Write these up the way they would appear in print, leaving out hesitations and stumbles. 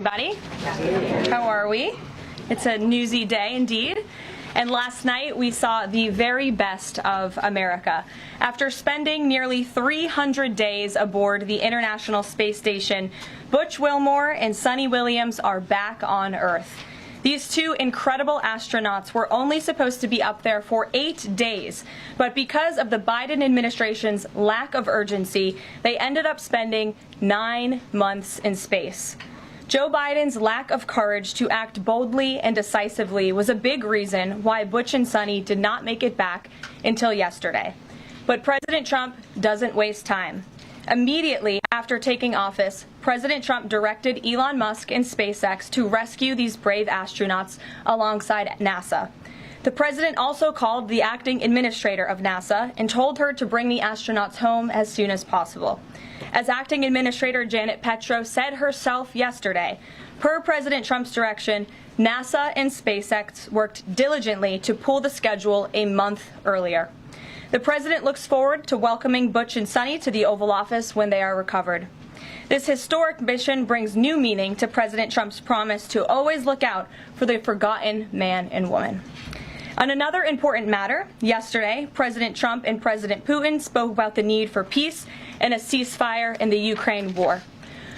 Everybody, how are we? It's a newsy day indeed. And last night we saw the very best of America. After spending nearly 300 days aboard the International Space Station, Butch Wilmore and Suni Williams are back on Earth. These two incredible astronauts were only supposed to be up there for 8 days, but because of the Biden administration's lack of urgency, they ended up spending 9 months in space. Joe Biden's lack of courage to act boldly and decisively was a big reason why Butch and Suni did not make it back until yesterday. But President Trump doesn't waste time. Immediately after taking office, President Trump directed Elon Musk and SpaceX to rescue these brave astronauts alongside NASA. The president also called the acting administrator of NASA and told her to bring the astronauts home as soon as possible. As acting administrator Janet Petro said herself yesterday, per President Trump's direction, NASA and SpaceX worked diligently to pull the schedule a month earlier. The president looks forward to welcoming Butch and Suni to the Oval Office when they are recovered. This historic mission brings new meaning to President Trump's promise to always look out for the forgotten man and woman. On another important matter, yesterday, President Trump and President Putin spoke about the need for peace and a ceasefire in the Ukraine war.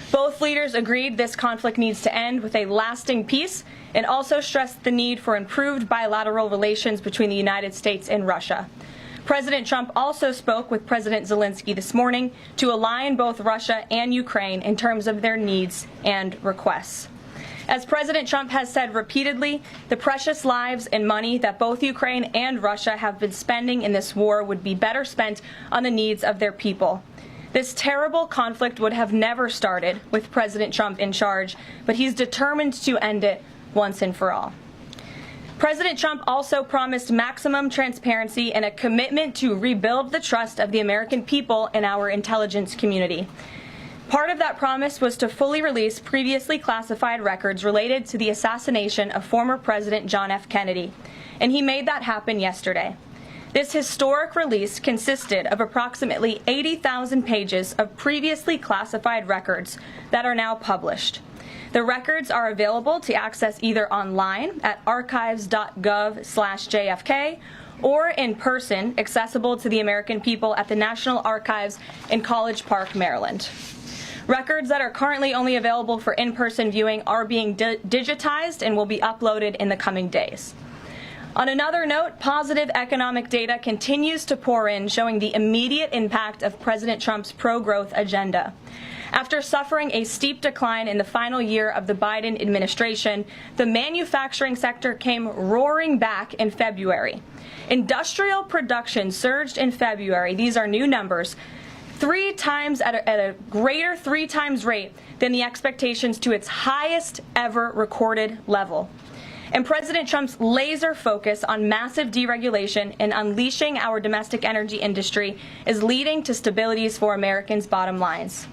Both leaders agreed this conflict needs to end with a lasting peace and also stressed the need for improved bilateral relations between the United States and Russia. President Trump also spoke with President Zelensky this morning to align both Russia and Ukraine in terms of their needs and requests. As President Trump has said repeatedly, the precious lives and money that both Ukraine and Russia have been spending in this war would be better spent on the needs of their people. This terrible conflict would have never started with President Trump in charge, but he's determined to end it once and for all. President Trump also promised maximum transparency and a commitment to rebuild the trust of the American people in our intelligence community. Part of that promise was to fully release previously classified records related to the assassination of former President John F. Kennedy, and he made that happen yesterday. This historic release consisted of approximately 80,000 pages of previously classified records that are now published. The records are available to access either online at archives.gov/JFK or in person, accessible to the American people at the National Archives in College Park, Maryland. Records that are currently only available for in-person viewing are being digitized and will be uploaded in the coming days. On another note, positive economic data continues to pour in, showing the immediate impact of President Trump's pro-growth agenda. After suffering a steep decline in the final year of the Biden administration, the manufacturing sector came roaring back in February. Industrial production surged in February. These are new numbers. 3 times at a greater 3 times rate than the expectations to its highest ever recorded level. And President Trump's laser focus on massive deregulation and unleashing our domestic energy industry is leading to stabilities for Americans' bottom lines.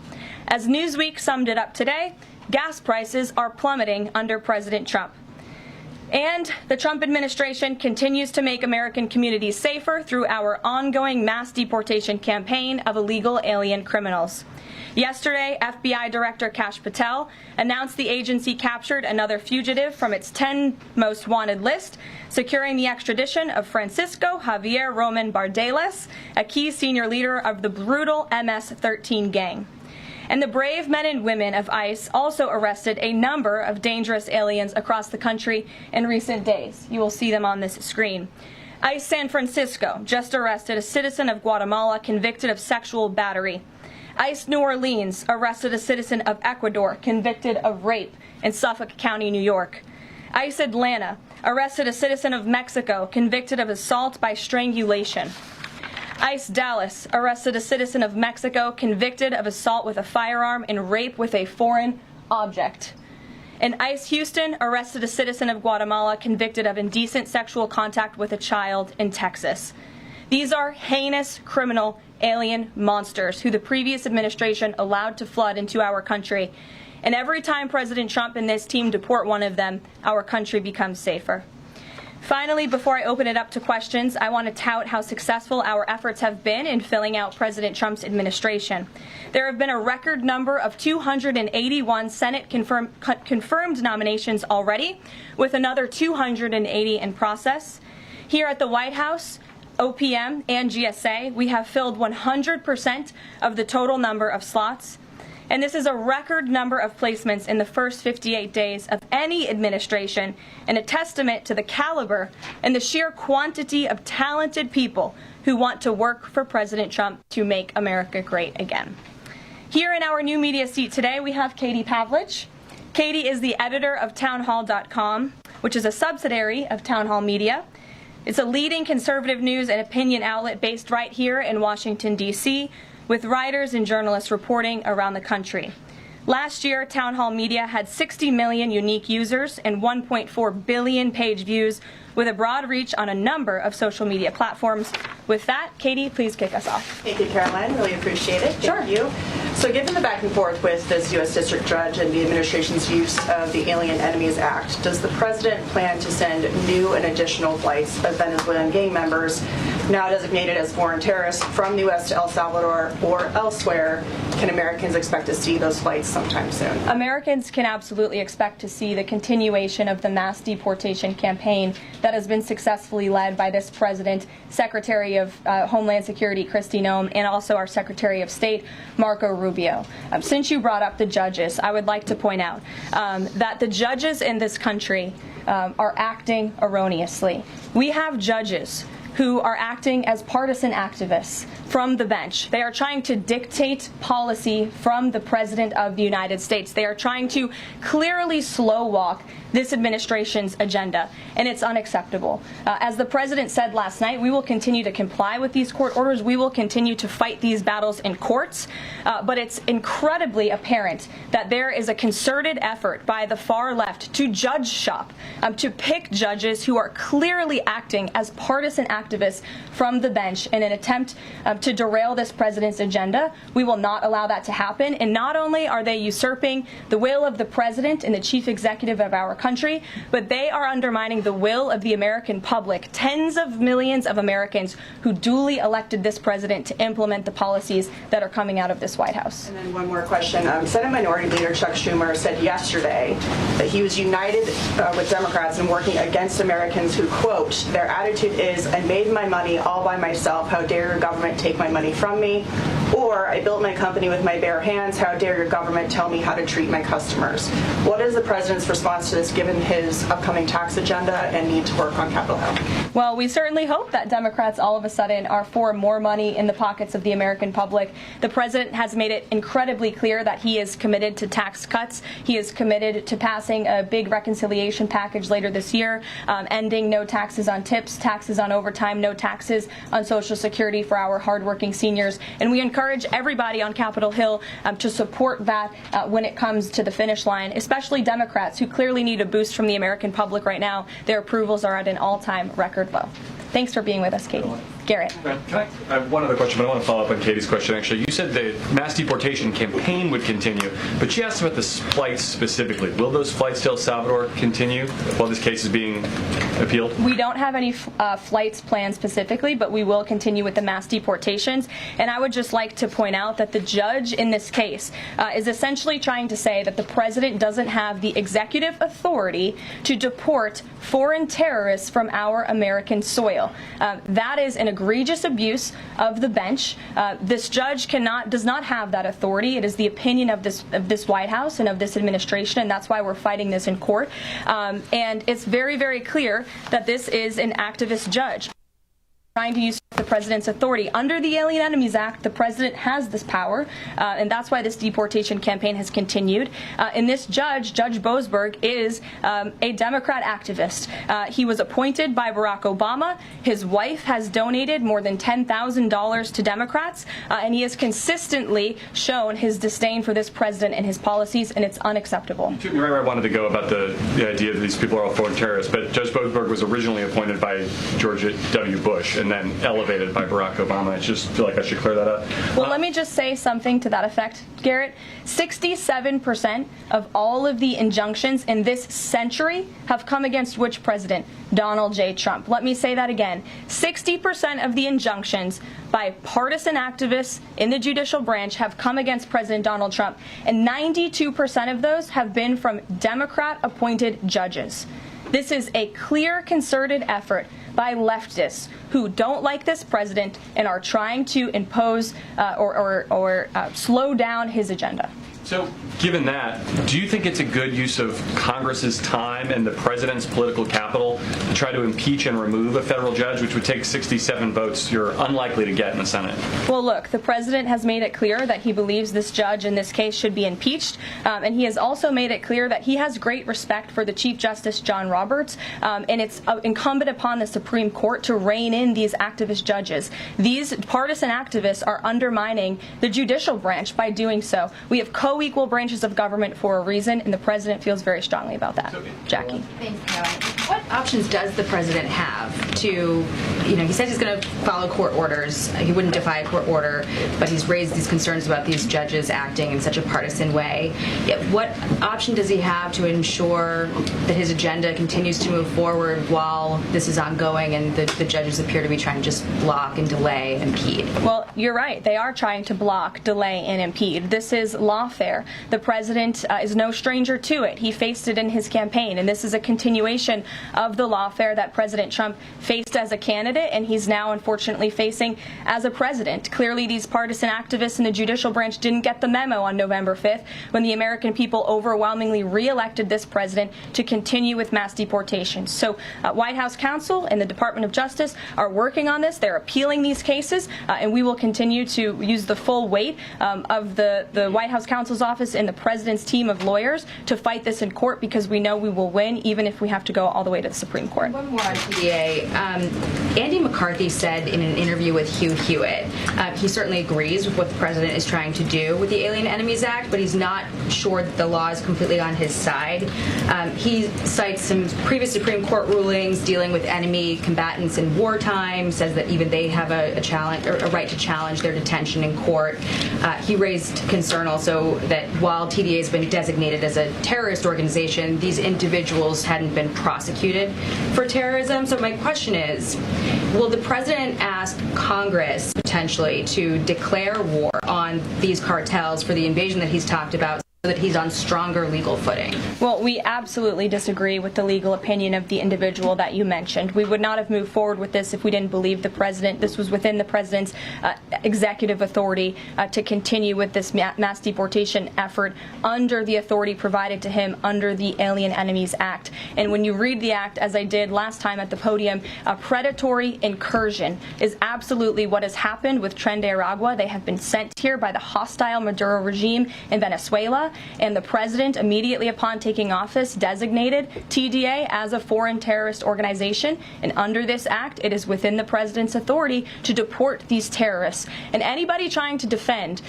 As Newsweek summed it up today, gas prices are plummeting under President Trump. And the Trump administration continues to make American communities safer through our ongoing mass deportation campaign of illegal alien criminals. Yesterday, FBI Director Kash Patel announced the agency captured another fugitive from its 10 most wanted list, securing the extradition of Francisco Javier Roman Bardeles, a key senior leader of the brutal MS-13 gang. And the brave men and women of ICE also arrested a number of dangerous aliens across the country in recent days. You will see them on this screen. ICE San Francisco just arrested a citizen of Guatemala convicted of sexual battery. ICE New Orleans arrested a citizen of Ecuador convicted of rape in Suffolk County, New York. ICE Atlanta arrested a citizen of Mexico convicted of assault by strangulation. ICE Dallas arrested a citizen of Mexico convicted of assault with a firearm and rape with a foreign object. And ICE Houston arrested a citizen of Guatemala convicted of indecent sexual contact with a child in Texas. These are heinous criminal alien monsters who the previous administration allowed to flood into our country. And every time President Trump and this team deport one of them, our country becomes safer. Finally, before I open it up to questions, I want to tout how successful our efforts have been in filling out President Trump's administration. There have been a record number of 281 Senate confirmed nominations already, with another 280 in process. Here at the White House, OPM and GSA, we have filled 100% of the total number of slots. And this is a record number of placements in the first 58 days of any administration, and a testament to the caliber and the sheer quantity of talented people who want to work for President Trump to make America great again. Here in our new media seat today, we have Katie Pavlich. Katie is the editor of townhall.com, which is a subsidiary of Town Hall Media. It's a leading conservative news and opinion outlet based right here in Washington, D.C., with writers and journalists reporting around the country. Last year, Town Hall Media had 60 million unique users and 1.4 billion page views, with a broad reach on a number of social media platforms. With that, Katie, please kick us off. Thank you, Caroline. Really appreciate it. Thank you. So given the back and forth with this U.S. District Judge and the administration's use of the Alien Enemies Act, does the President plan to send new and additional flights of Venezuelan gang members, now designated as foreign terrorists, from the U.S. to El Salvador or elsewhere? Can Americans expect to see those flights sometime soon? Americans can absolutely expect to see the continuation of the mass deportation campaign that has been successfully led by this President, Secretary of Homeland Security Kristi Noem, and also our Secretary of State, Marco Rubio. Since you brought up the judges, I would like to point out that the judges in this country are acting erroneously. We have judges who are acting as partisan activists from the bench. They are trying to dictate policy from the President of the United States. They are trying to clearly slow walk this administration's agenda, and it's unacceptable. As the President said last night, we will continue to comply with these court orders. We will continue to fight these battles in courts, but it's incredibly apparent that there is a concerted effort by the far left to judge shop, to pick judges who are clearly acting as partisan activists from the bench in an attempt to derail this President's agenda. We will not allow that to happen, and not only are they usurping the will of the President and the Chief Executive of our country, but they are undermining the will of the American public, tens of millions of Americans who duly elected this President to implement the policies that are coming out of this White House. And then one more question. Senate Minority Leader Chuck Schumer said yesterday that he was united with Democrats in working against Americans who, quote, their attitude is, I made my money all by myself, how dare your government take my money from me? Or, I built my company with my bare hands, how dare your government tell me how to treat my customers? What is the President's response to this, given his upcoming tax agenda and need to work on Capitol Hill? Well, we certainly hope that Democrats all of a sudden are for more money in the pockets of the American public. The President has made it incredibly clear that he is committed to tax cuts. He is committed to passing a big reconciliation package later this year, ending no taxes on tips, taxes on overtime, no taxes on Social Security for our hardworking seniors. And we encourage everybody on Capitol Hill to support that when it comes to the finish line, especially Democrats who clearly need a boost from the American public right now. Their approvals are at an all-time record low. Thanks for being with us, Katie. Garrett. I have one other question, but I want to follow up on Katie's question, actually. You said the mass deportation campaign would continue, but she asked about the flights specifically. Will those flights to El Salvador continue while this case is being appealed? We don't have any flights planned specifically, but we will continue with the mass deportations. And I would just like to point out that the judge in this case is essentially trying to say that the President doesn't have the executive authority to deport foreign terrorists from our American soil. That is an egregious abuse of the bench. This judge does not have that authority. It is the opinion of this White House and of this administration, and that's why we're fighting this in court. And it's very, very clear that this is an activist judge trying to use the President's authority. Under the Alien Enemies Act, the President has this power, and that's why this deportation campaign has continued. And this judge, Judge Boasberg, is a Democrat activist. He was appointed by Barack Obama. His wife has donated more than $10,000 to Democrats, and he has consistently shown his disdain for this President and his policies, and it's unacceptable. You're right where I wanted to go about the idea that these people are all foreign terrorists, but Judge Boasberg was originally appointed by George W. Bush, and then L. elevated by Barack Obama. I just feel like I should clear that up. Well, let me just say something to that effect, Garrett. 67% of all of the injunctions in this century have come against which president? Donald J. Trump. Let me say that again. 60% of the injunctions by partisan activists in the judicial branch have come against President Donald Trump, and 92% of those have been from Democrat-appointed judges. This is a clear, concerted effort by leftists who don't like this president and are trying to impose or slow down his agenda. So, given that, do you think it's a good use of Congress's time and the president's political capital to try to impeach and remove a federal judge, which would take 67 votes you're unlikely to get in the Senate? Well, look, the president has made it clear that he believes this judge in this case should be impeached, and he has also made it clear that he has great respect for the Chief Justice John Roberts, and it's incumbent upon the Supreme Court to rein in these activist judges. These partisan activists are undermining the judicial branch by doing so. We have co-equal branches of government for a reason, and the president feels very strongly about that. Jackie. Thanks, Carol. What options does the president have to, he says he's going to follow court orders. He wouldn't defy a court order, but he's raised these concerns about these judges acting in such a partisan way. Yet what option does he have to ensure that his agenda continues to move forward while this is ongoing and the judges appear to be trying to just block and delay and impede? Well, you're right. They are trying to block, delay, and impede. This is lawfare. The president is no stranger to it. He faced it in his campaign, and this is a continuation of the lawfare that President Trump faced as a candidate, and he's now unfortunately facing as a president. Clearly, these partisan activists in the judicial branch didn't get the memo on November 5th when the American people overwhelmingly re-elected this president to continue with mass deportations. So White House counsel and the Department of Justice are working on this. They're appealing these cases, and we will continue to use the full weight of the White House counsel's office and the president's team of lawyers to fight this in court, because we know we will win even if we have to go all the way to the Supreme Court. One more on TDA. Andy McCarthy said in an interview with Hugh Hewitt, he certainly agrees with what the president is trying to do with the Alien Enemies Act, but he's not sure that the law is completely on his side. He cites some previous Supreme Court rulings dealing with enemy combatants in wartime, says that even they have a right to challenge their detention in court. He raised concern also that while TDA has been designated as a terrorist organization, these individuals hadn't been prosecuted for terrorism. So my question is, will the president ask Congress potentially to declare war on these cartels for the invasion that he's talked about, so that he's on stronger legal footing? Well, we absolutely disagree with the legal opinion of the individual that you mentioned. We would not have moved forward with this if we didn't believe the president. This was within the president's executive authority to continue with this mass deportation effort under the authority provided to him under the Alien Enemies Act. And when you read the act, as I did last time at the podium, a predatory incursion is absolutely what has happened with Tren de Aragua. They have been sent here by the hostile Maduro regime in Venezuela, and the president, immediately upon taking office, designated TDA as a foreign terrorist organization. And under this act, it is within the president's authority to deport these terrorists. And anybody trying to defend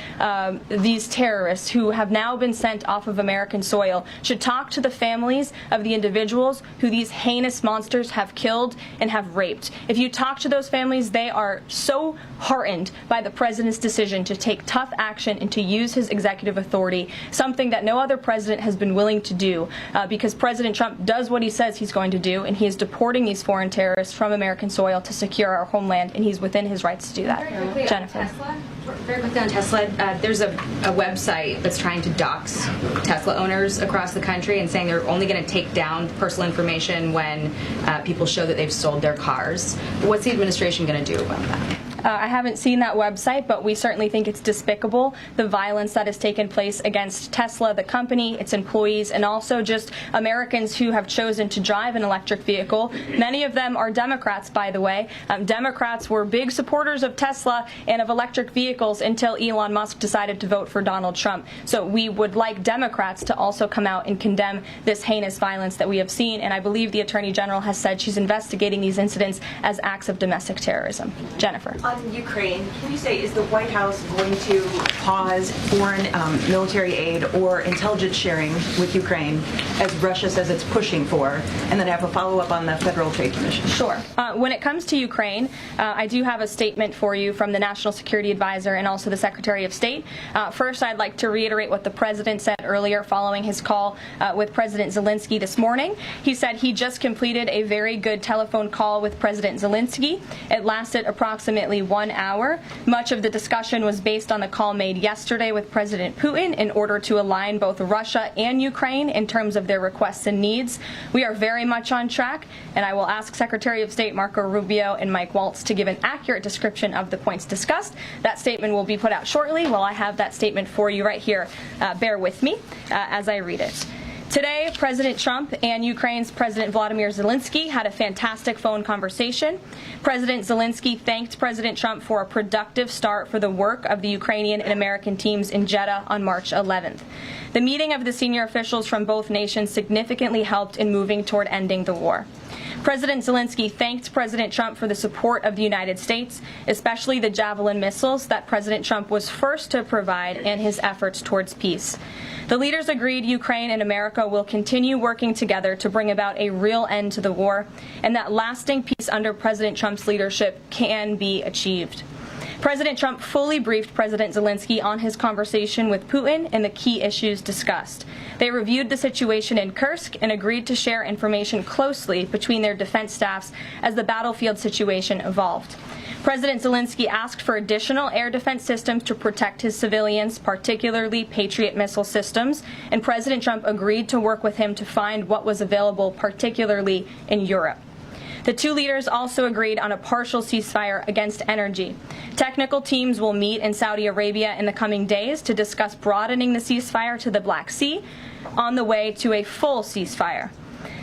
these terrorists who have now been sent off of American soil should talk to the families of the individuals who these heinous monsters have killed and have raped. If you talk to those families, they are so heartened by the president's decision to take tough action and to use his executive authority, something that no other president has been willing to do, because President Trump does what he says he's going to do, and he is deporting these foreign terrorists from American soil to secure our homeland, and he's within his rights to do that. Jennifer. Very quickly on Tesla, there's a website that's trying to dox Tesla owners across the country and saying they're only going to take down personal information when people show that they've sold their cars. What's the administration going to do about that? I haven't seen that website, but we certainly think it's despicable, the violence that has taken place against Tesla, the company, its employees, and also just Americans who have chosen to drive an electric vehicle. Many of them are Democrats, by the way. Democrats were big supporters of Tesla and of electric vehicles until Elon Musk decided to vote for Donald Trump. So we would like Democrats to also come out and condemn this heinous violence that we have seen, and I believe the Attorney General has said she's investigating these incidents as acts of domestic terrorism. Jennifer. On Ukraine, can you say, is the White House going to pause foreign military aid or intelligence sharing with Ukraine, as Russia says it's pushing for? And then I have a follow-up on the Federal Trade Commission. Sure. When it comes to Ukraine, I do have a statement for you from the National Security Advisor and also the Secretary of State. First, I'd like to reiterate what the President said earlier following his call with President Zelensky this morning. He said he just completed a very good telephone call with President Zelensky. It lasted approximately 1 hour. Much of the discussion was based on the call made yesterday with President Putin in order to align both Russia and Ukraine in terms of their requests and needs. We are very much on track, and I will ask Secretary of State Marco Rubio and Mike Waltz to give an accurate description of the points discussed. That statement will be put out shortly. Well, I have that statement for you right here. Bear with me as I read it. Today, President Trump and Ukraine's President Volodymyr Zelensky had a fantastic phone conversation. President Zelensky thanked President Trump for a productive start for the work of the Ukrainian and American teams in Jeddah on March 11th. The meeting of the senior officials from both nations significantly helped in moving toward ending the war. President Zelensky thanked President Trump for the support of the United States, especially the Javelin missiles that President Trump was first to provide and his efforts towards peace. The leaders agreed Ukraine and America will continue working together to bring about a real end to the war, and that lasting peace under President Trump's leadership can be achieved. President Trump fully briefed President Zelensky on his conversation with Putin and the key issues discussed. They reviewed the situation in Kursk and agreed to share information closely between their defense staffs as the battlefield situation evolved. President Zelensky asked for additional air defense systems to protect his civilians, particularly Patriot missile systems, and President Trump agreed to work with him to find what was available, particularly in Europe. The two leaders also agreed on a partial ceasefire against energy. Technical teams will meet in Saudi Arabia in the coming days to discuss broadening the ceasefire to the Black Sea on the way to a full ceasefire.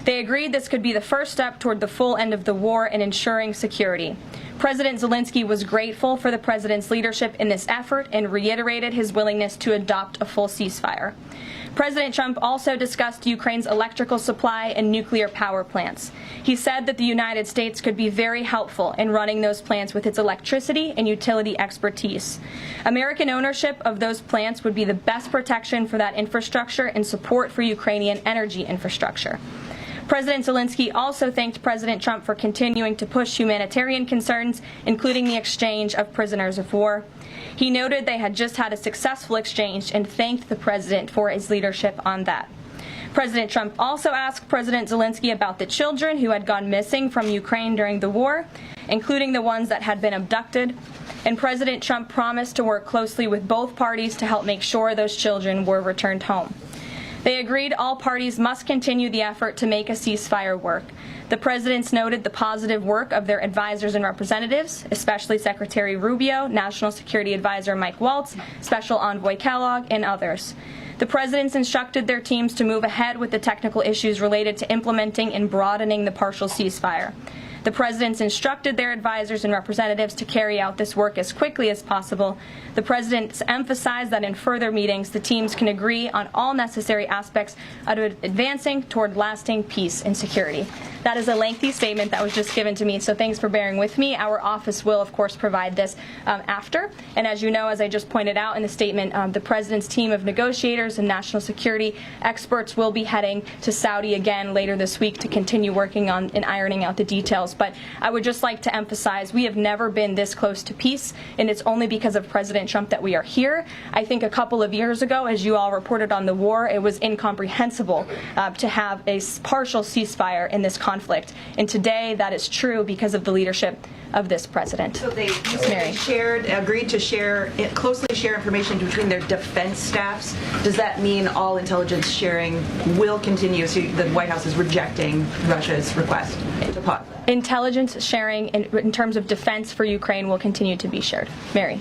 They agreed this could be the first step toward the full end of the war and ensuring security. President Zelensky was grateful for the president's leadership in this effort and reiterated his willingness to adopt a full ceasefire. President Trump also discussed Ukraine's electrical supply and nuclear power plants. He said that the United States could be very helpful in running those plants with its electricity and utility expertise. American ownership of those plants would be the best protection for that infrastructure and support for Ukrainian energy infrastructure. President Zelensky also thanked President Trump for continuing to push humanitarian concerns, including the exchange of prisoners of war. He noted they had just had a successful exchange and thanked the president for his leadership on that. President Trump also asked President Zelensky about the children who had gone missing from Ukraine during the war, including the ones that had been abducted. And President Trump promised to work closely with both parties to help make sure those children were returned home. They agreed all parties must continue the effort to make a ceasefire work. The presidents noted the positive work of their advisors and representatives, especially Secretary Rubio, National Security Advisor Mike Waltz, Special Envoy Kellogg, and others. The presidents instructed their teams to move ahead with the technical issues related to implementing and broadening the partial ceasefire. The presidents instructed their advisors and representatives to carry out this work as quickly as possible. The presidents emphasized that in further meetings, the teams can agree on all necessary aspects of advancing toward lasting peace and security. That is a lengthy statement that was just given to me, so thanks for bearing with me. Our office will, of course, provide this after. And as you know, as I just pointed out in the statement, the president's team of negotiators and national security experts will be heading to Saudi again later this week to continue working on and ironing out the details. But I would just like to emphasize we have never been this close to peace, and it's only because of President Trump that we are here. I think a couple of years ago, as you all reported on the war, it was incomprehensible to have a partial ceasefire in this conflict. And today, that is true because of the leadership of this president. So they agreed to closely share information between their defense staffs. Does that mean all intelligence sharing will continue? So the White House is rejecting Russia's request to pause. Intelligence sharing in terms of defense for Ukraine will continue to be shared. Mary.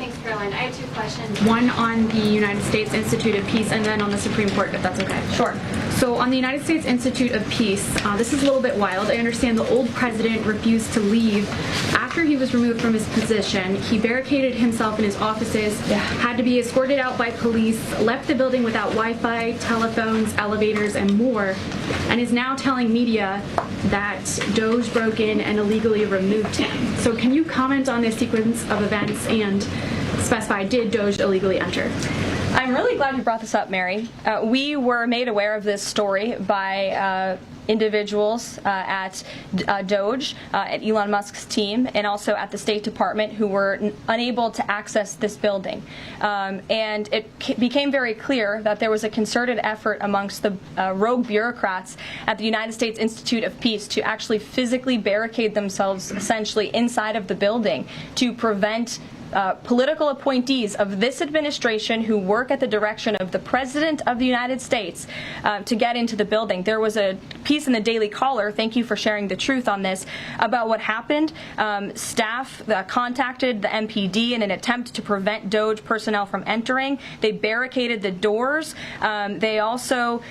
Thanks, Caroline. I have two questions. One on the United States Institute of Peace and then on the Supreme Court, if that's okay. Sure. So on the United States Institute of Peace, this is a little bit wild. I understand the old president refused to leave after he was removed from his position. He barricaded himself in his offices, had to be escorted out by police, left the building without Wi-Fi, telephones, elevators, and more, and is now telling media that Doge broke in and illegally removed him. So can you comment on this sequence of events and specify, did Doge illegally enter? I'm really glad you brought this up, Mary. We were made aware of this story by individuals at Doge, at Elon Musk's team, and also at the State Department who were unable to access this building. And it became very clear that there was a concerted effort amongst the rogue bureaucrats at the United States Institute of Peace to actually physically barricade themselves essentially inside of the building to prevent political appointees of this administration who work at the direction of the President of the United States to get into the building. There was a piece in the Daily Caller, thank you for sharing the truth on this, about what happened. Staff contacted the MPD in an attempt to prevent Doge personnel from entering. They barricaded the doors. They also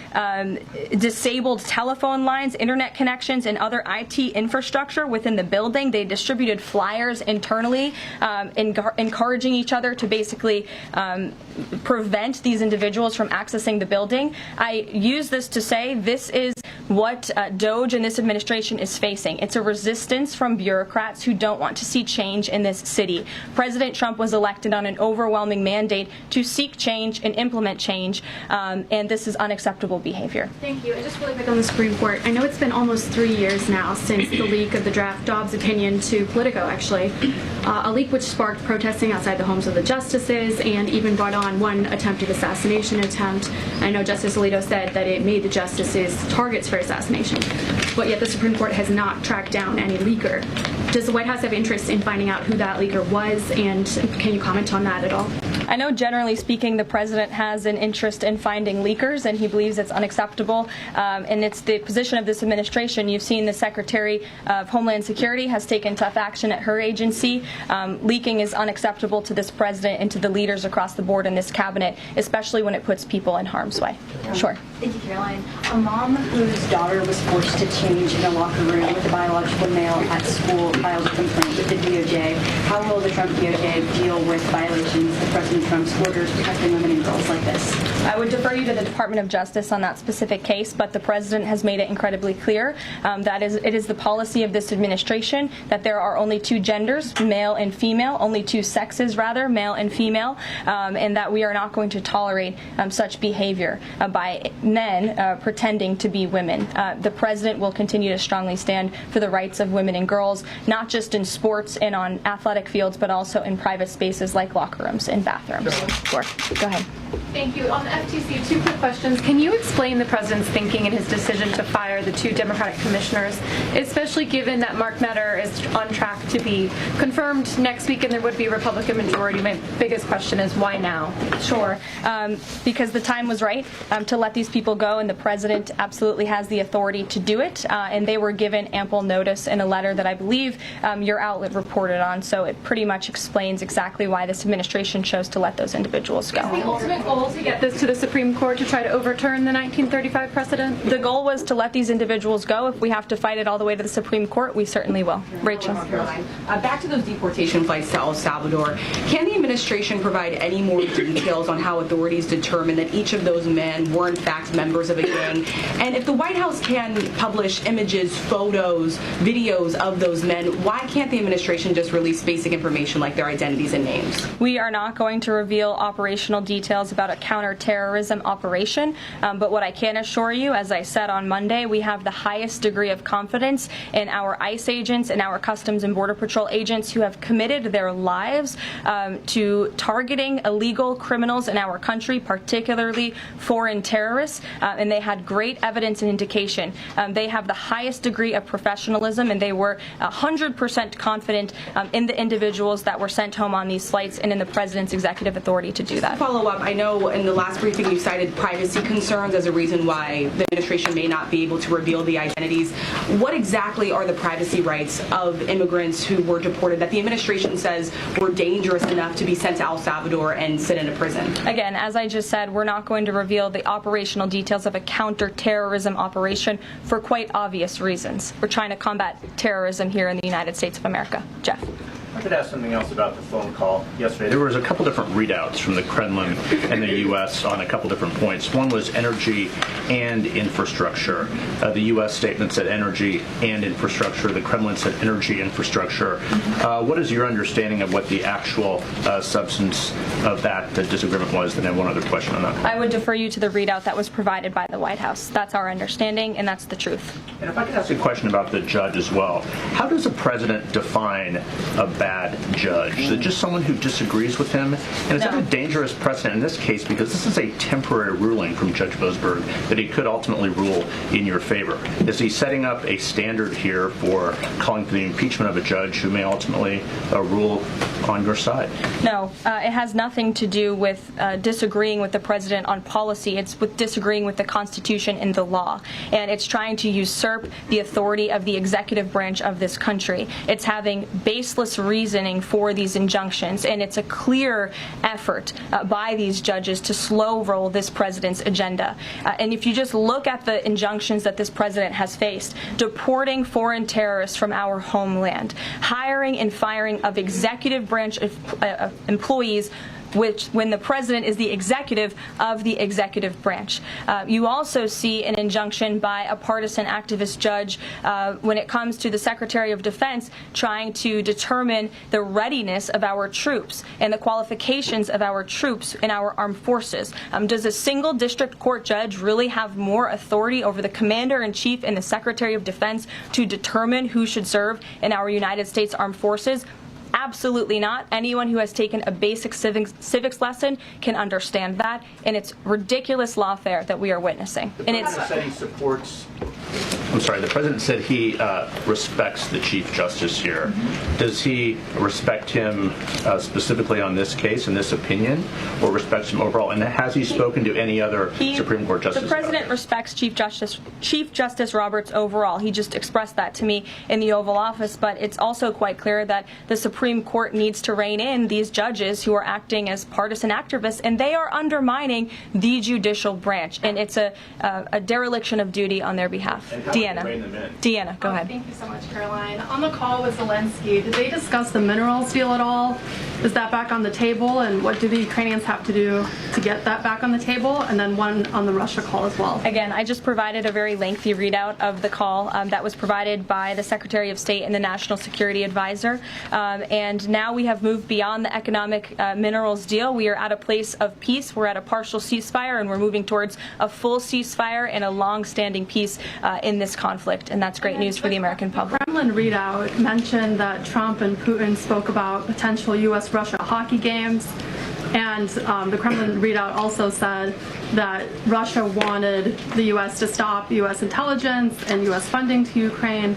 disabled telephone lines, internet connections, and other IT infrastructure within the building. They distributed flyers internally encouraging each other to basically prevent these individuals from accessing the building. I use this to say this is what Doge and this administration is facing. It's a resistance from bureaucrats who don't want to see change in this city. President Trump was elected on an overwhelming mandate to seek change and implement change, and this is unacceptable behavior. Thank you. And just really quick on the Supreme Court. I know it's been almost 3 years now since the leak of the draft Dobbs opinion to Politico, actually. A leak which sparked protesting outside the homes of the justices and even brought on one attempted assassination attempt. I know Justice Alito said that it made the justices targets for assassination, but yet the Supreme Court has not tracked down any leaker. Does the White House have interest in finding out who that leaker was, and can you comment on that at all? I know generally speaking the President has an interest in finding leakers, and he believes it's unacceptable, and it's the position of this administration. You've seen the Secretary of Homeland Security has taken tough action at her agency. Leaking is unacceptable to this President and to the leaders across the board in this cabinet, especially when it puts people in harm's way. Sure. Thank you, Caroline. A mom whose daughter was forced to change in a locker room with a biological male at school filed a complaint with the DOJ. How will the Trump DOJ deal with violations of President Trump's orders protecting women and girls like this? I would defer you to the Department of Justice on that specific case, but the President has made it incredibly clear that it is the policy of this administration that there are only two genders, male and female, only two sexes rather, male and female, and that we are not going to tolerate such behavior by men pretending to be women. The President will continue to strongly stand for the rights of women and girls, not just in sports and on athletic fields, but also in private spaces like locker rooms and bathrooms. Sure. Go ahead. Thank you. On the FTC, two quick questions. Can you explain the President's thinking in his decision to fire the two Democratic commissioners, especially given that Mark Meadows is on track to be confirmed next week and there would be a Republican majority? My biggest question is why now? Sure. Because the time was right to let these people go, and the President absolutely has the authority to do it, and they were given ample notice in a letter that I believe your outlet reported on, so it pretty much explains exactly why this administration chose to let those individuals go. Is the ultimate goal to get this to the Supreme Court to try to overturn the 1935 precedent? The goal was to let these individuals go. If we have to fight it all the way to the Supreme Court, we certainly will. Rachel. Back to those deportation flights to El Salvador. Can the administration provide any more details on how authorities determined that each of those men were in fact members of a gang? And if the White House can publish images, photos, videos of those men, why can't the administration just release basic information like their identities and names? We are not going to reveal operational details about a counterterrorism operation, but what I can assure you, as I said on Monday, we have the highest degree of confidence in our ICE agents and our Customs and Border Patrol agents who have committed their lives to targeting illegal criminals in our country, particularly foreign terrorists, and they had great evidence and indication. They have the highest degree of professionalism, and they were 100% confident in the individuals that were sent home on these flights and in the President's executive executive authority to do that. Follow up, I know in the last briefing you cited privacy concerns as a reason why the administration may not be able to reveal the identities. What exactly are the privacy rights of immigrants who were deported that the administration says were dangerous enough to be sent to El Salvador and sit in a prison? Again, as I just said, we're not going to reveal the operational details of a counterterrorism operation for quite obvious reasons. We're trying to combat terrorism here in the United States of America. Jeff. I could ask something else about the phone call yesterday. There was a couple different readouts from the Kremlin and the U.S. on a couple different points. One was energy and infrastructure. The U.S. statement said energy and infrastructure. The Kremlin said energy infrastructure. What is your understanding of what the actual substance of that disagreement was? Then I have one other question on that. I would defer you to the readout that was provided by the White House. That's our understanding, and that's the truth. And if I could ask a question about the judge as well. How does a president define a bad judge? Is it just someone who disagrees with him? And is that a dangerous precedent in this case, because this is a temporary ruling from Judge Boasberg that he could ultimately rule in your favor? Is he setting up a standard here for calling for the impeachment of a judge who may ultimately rule on your side? No, it has nothing to do with disagreeing with the president on policy. It's with disagreeing with the Constitution and the law. And it's trying to usurp the authority of the executive branch of this country. It's having baseless reasoning for these injunctions, and it's a clear effort by these judges to slow roll this president's agenda. And if you just look at the injunctions that this president has faced, deporting foreign terrorists from our homeland, hiring and firing of executive branch employees, which when the president is the executive of the executive branch. You also see an injunction by a partisan activist judge when it comes to the Secretary of Defense trying to determine the readiness of our troops and the qualifications of our troops in our armed forces. Does a single district court judge really have more authority over the Commander-in-Chief and the Secretary of Defense to determine who should serve in our United States Armed Forces? Absolutely not. Anyone who has taken a basic civics lesson can understand that, and it's ridiculous lawfare that we are witnessing. The president said he supports. I'm sorry. The president said he respects the Chief Justice here. Mm-hmm. Does he respect him specifically on this case and this opinion, or respects him overall? And has he spoken to any other Supreme Court justice? The president respects Chief Justice Roberts overall. He just expressed that to me in the Oval Office. But it's also quite clear that the Supreme Court needs to rein in these judges who are acting as partisan activists, and they are undermining the judicial branch. And it's a dereliction of duty on their behalf. Deanna, go ahead. Thank you so much, Caroline. On the call with Zelensky, did they discuss the minerals deal at all? Is that back on the table, and what do the Ukrainians have to do to get that back on the table? And then one on the Russia call as well. Again, I just provided a very lengthy readout of the call that was provided by the Secretary of State and the National Security Advisor. And now we have moved beyond the economic minerals deal. We are at a place of peace. We're at a partial ceasefire, and we're moving towards a full ceasefire and a long-standing peace in this conflict. And that's great news for the American public. The Kremlin readout mentioned that Trump and Putin spoke about potential U.S.-Russia hockey games. And the Kremlin readout also said that Russia wanted the U.S. to stop U.S. intelligence and U.S. funding to Ukraine.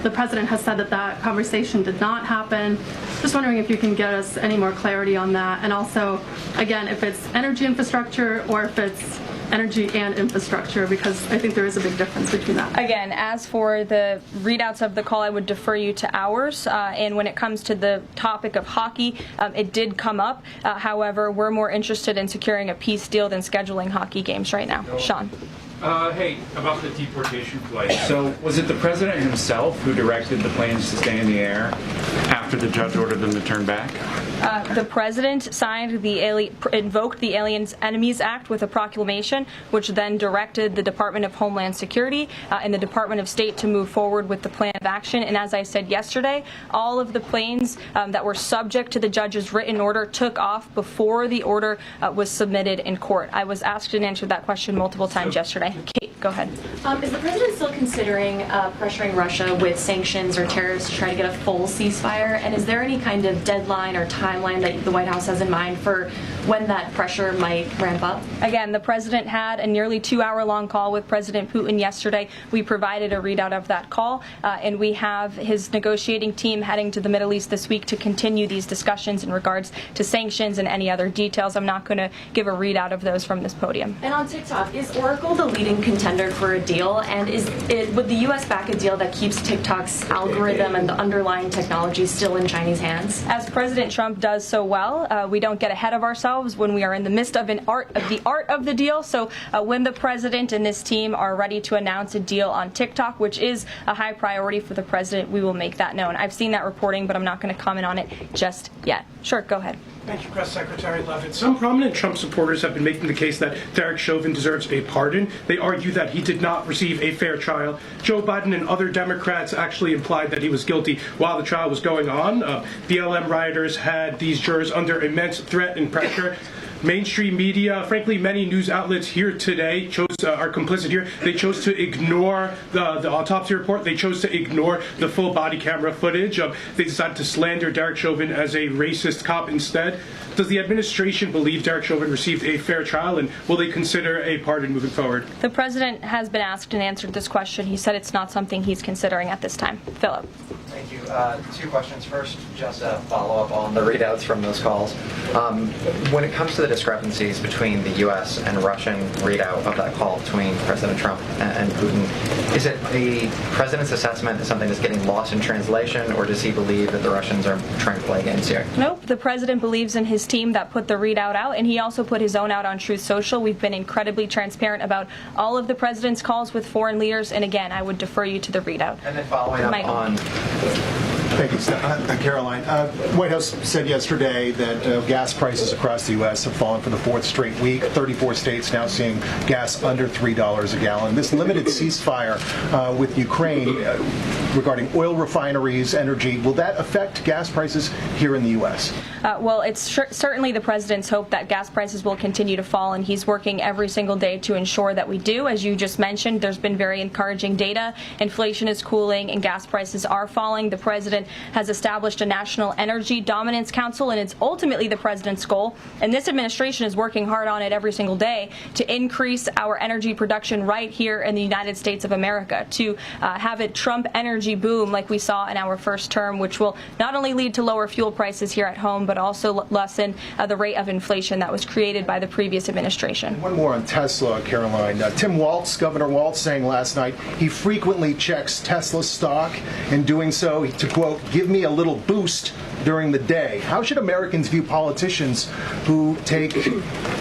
The president has said that that conversation did not happen. Just wondering if you can get us any more clarity on that. And also, again, if it's energy infrastructure or if it's energy and infrastructure, because I think there is a big difference between that. Again, as for the readouts of the call, I would defer you to ours. And when it comes to the topic of hockey, it did come up. However, we're more interested in securing a peace deal than scheduling hockey games right now. Sean. Hey, about the deportation flight. So was it the president himself who directed the planes to stay in the air after the judge ordered them to turn back? The president invoked the Aliens Enemies Act with a proclamation, which then directed the Department of Homeland Security and the Department of State to move forward with the plan of action. And as I said yesterday, all of the planes that were subject to the judge's written order took off before the order was submitted in court. I was asked and answered that question multiple times yesterday. Kate, go ahead. Is the president still considering pressuring Russia with sanctions or tariffs to try to get a full ceasefire? And is there any kind of deadline or timeline that the White House has in mind for when that pressure might ramp up? Again, the president had a nearly 2-hour-long call with President Putin yesterday. We provided a readout of that call, and we have his negotiating team heading to the Middle East this week to continue these discussions in regards to sanctions and any other details. I'm not going to give a readout of those from this podium. And on TikTok, is Oracle the leading contender for a deal? And would the U.S. back a deal that keeps TikTok's algorithm and the underlying technology still in Chinese hands? As President Trump does so well, we don't get ahead of ourselves when we are in the midst of the art of the deal. So when the president and this team are ready to announce a deal on TikTok, which is a high priority for the president, we will make that known. I've seen that reporting, but I'm not going to comment on it just yet. Sure, go ahead. Thank you, Press Secretary Leavitt. Some prominent Trump supporters have been making the case that Derek Chauvin deserves a pardon. They argue that he did not receive a fair trial. Joe Biden and other Democrats actually implied that he was guilty while the trial was going on. BLM rioters had these jurors under immense threat and pressure. Mainstream media, frankly, many news outlets here today are complicit here. They chose to ignore the autopsy report. They chose to ignore the full body camera footage. They decided to slander Derek Chauvin as a racist cop instead. Does the administration believe Derek Chauvin received a fair trial, and will they consider a pardon moving forward? The president has been asked and answered this question. He said it's not something he's considering at this time. Philip. Thank you. Two questions. First, just a follow-up on the readouts from those calls. When it comes to the discrepancies between the U.S. and Russian readout of that call between President Trump and Putin, is it the president's assessment as something that's getting lost in translation, or does he believe that the Russians are trying to play games here? Nope. The president believes in his team that put the readout out, and he also put his own out on Truth Social. We've been incredibly transparent about all of the president's calls with foreign leaders, and again, I would defer you to the readout. And then following up on... Thank you, Caroline. White House said yesterday that gas prices across the U.S. have fallen for the fourth straight week. 34 states now seeing gas under $3 a gallon. This limited ceasefire with Ukraine regarding oil refineries, energy, will that affect gas prices here in the U.S.? Well, it's certainly the president's hope that gas prices will continue to fall, and he's working every single day to ensure that we do. As you just mentioned, there's been very encouraging data. Inflation is cooling and gas prices are falling. The president has established a National Energy Dominance Council, and it's ultimately the president's goal, and this administration is working hard on it every single day, to increase our energy production right here in the United States of America, to have a Trump energy boom like we saw in our first term, which will not only lead to lower fuel prices here at home, but also lessen the rate of inflation that was created by the previous administration. One more on Tesla, Caroline. Tim Walz, Governor Walz, saying last night he frequently checks Tesla stock. In doing so, to quote, give me a little boost during the day. How should Americans view politicians who take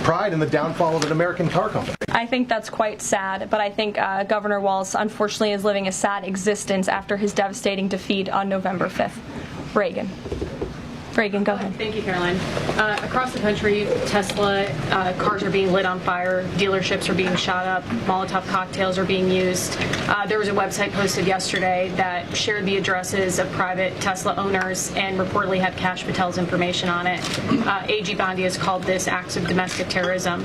pride in the downfall of an American car company? I think that's quite sad, but I think Governor Walz unfortunately is living a sad existence after his devastating defeat on November 5th. Reagan, go ahead. Thank you, Caroline. Across the country, Tesla cars are being lit on fire, dealerships are being shot up, Molotov cocktails are being used. There was a website posted yesterday that shared the addresses of private Tesla owners and reportedly had Kash Patel's information on it. A.G. Bondi has called this acts of domestic terrorism.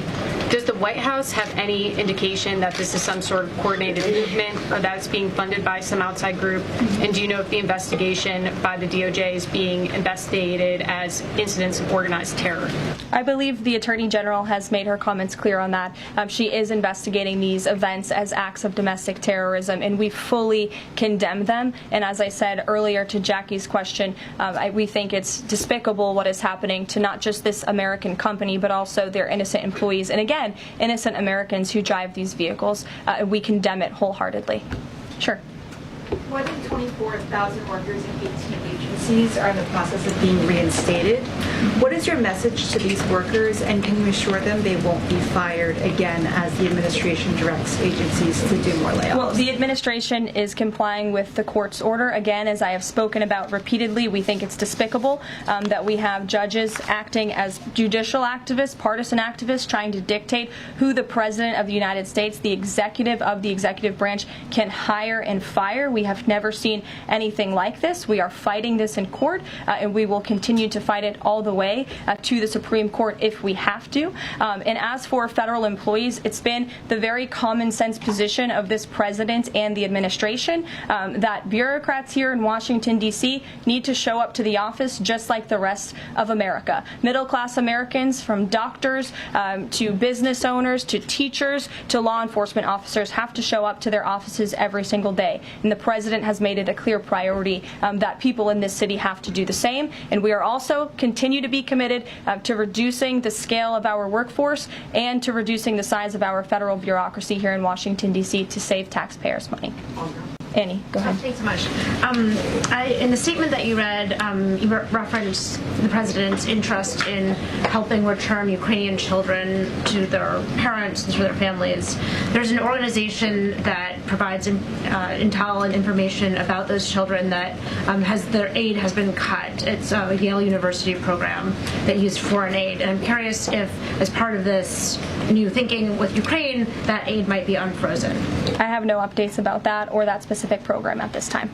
Does the White House have any indication that this is some sort of coordinated movement or that it's being funded by some outside group? And do you know if the investigation by the DOJ is being investigated as incidents of organized terror? I believe the Attorney General has made her comments clear on that. She is investigating these events as acts of domestic terrorism, and we fully condemn them. And as I said earlier to Jackie's question, we think it's despicable what is happening to not just this American company, but also their innocent employees. And again, innocent Americans who drive these vehicles. We condemn it wholeheartedly. Sure. More than 24,000 workers in 18 agencies are in the process of being reinstated. What is your message to these workers, and can you assure them they won't be fired again as the administration directs agencies to do more layoffs? Well, the administration is complying with the court's order. Again, as I have spoken about repeatedly, we think it's despicable that we have judges acting as judicial activists, partisan activists, trying to dictate who the president of the United States, the executive of the executive branch, can hire and fire. We have never seen anything like this. We are fighting this in court, and we will continue to fight it all the way to the Supreme Court if we have to. And as for federal employees, it's been the very common sense position of this president and the administration that bureaucrats here in Washington, D.C. need to show up to the office just like the rest of America. Middle-class Americans, from doctors to business owners to teachers to law enforcement officers, have to show up to their offices every single day. And the president has made it a clear priority that people in this city have to do the same. And we are also continue to be committed to reducing the scale of our workforce and to reducing the size of our federal bureaucracy here in Washington, D.C. to save taxpayers' money. Annie, go ahead. Thanks so much. In the statement that you read, you referenced the president's interest in helping return Ukrainian children to their parents and to their families. There's an organization that provides intel and information about those children that their aid has been cut. It's a Yale University program that used foreign aid. And I'm curious if, as part of this new thinking with Ukraine, that aid might be unfrozen. I have no updates about that or that specific program at this time.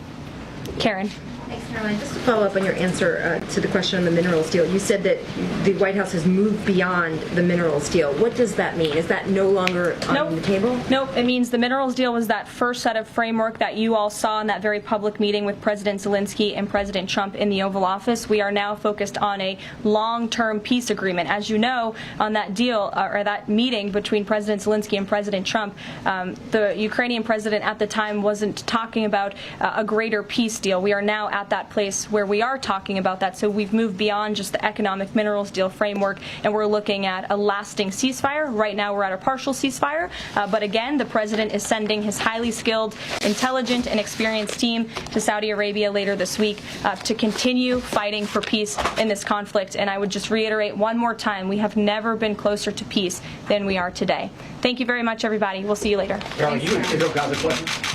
Karen. Thanks, Caroline. Just to follow up on your answer to the question on the minerals deal, you said that the White House has moved beyond the minerals deal. What does that mean? Is that no longer on the table? Nope. It means the minerals deal was that first set of framework that you all saw in that very public meeting with President Zelensky and President Trump in the Oval Office. We are now focused on a long-term peace agreement. As you know, on that deal or that meeting between President Zelensky and President Trump, the Ukrainian president at the time wasn't talking about a greater peace deal. We are now at that place where we are talking about that. So we've moved beyond just the economic minerals deal framework, and we're looking at a lasting ceasefire. Right now we're at a partial ceasefire, but again, the president is sending his highly skilled, intelligent, and experienced team to Saudi Arabia later this week to continue fighting for peace in this conflict. And I would just reiterate one more time, we have never been closer to peace than we are today. Thank you very much, everybody. We'll see you later. Caroline, you got a question?